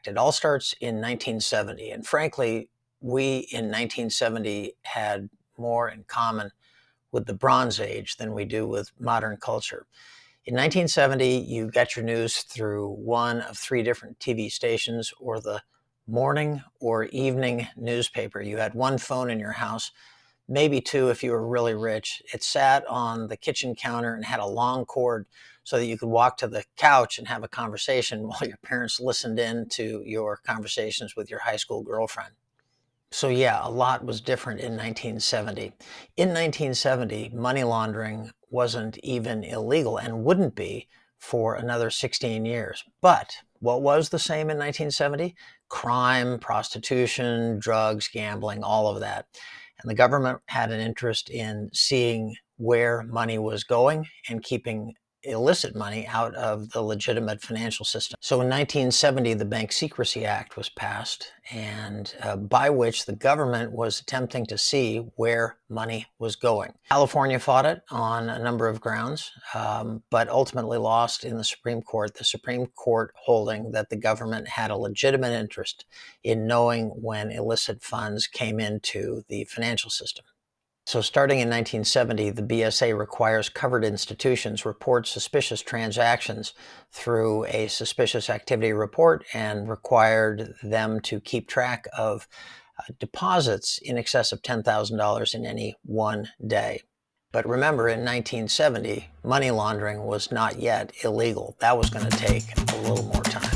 It all starts in 1970, and frankly, we in 1970 had more in common with the Bronze Age than we do with modern culture. In 1970, you got your news through one of three different TV stations or the morning or evening newspaper. You had one phone in your house, maybe two if you were really rich. It sat on the kitchen counter and had a long cord so that you could walk to the couch and have a conversation while your parents listened in to your conversations with your high school girlfriend. So yeah, a lot was different in 1970. In 1970, money laundering wasn't even illegal and wouldn't be for another 16 years. But what was the same in 1970? Crime, prostitution, drugs, gambling, all of that. And the government had an interest in seeing where money was going and keeping illicit money out of the legitimate financial system. So in 1970, the Bank Secrecy Act was passed, and by which the government was attempting to see where money was going. California fought it on a number of grounds, but ultimately lost in the Supreme Court. The Supreme Court holding that the government had a legitimate interest in knowing when illicit funds came into the financial system. So starting in 1970, the BSA requires covered institutions report suspicious transactions through a suspicious activity report and required them to keep track of deposits in excess of $10,000 in any one day. But remember, in 1970, money laundering was not yet illegal. That was going to take a little more time.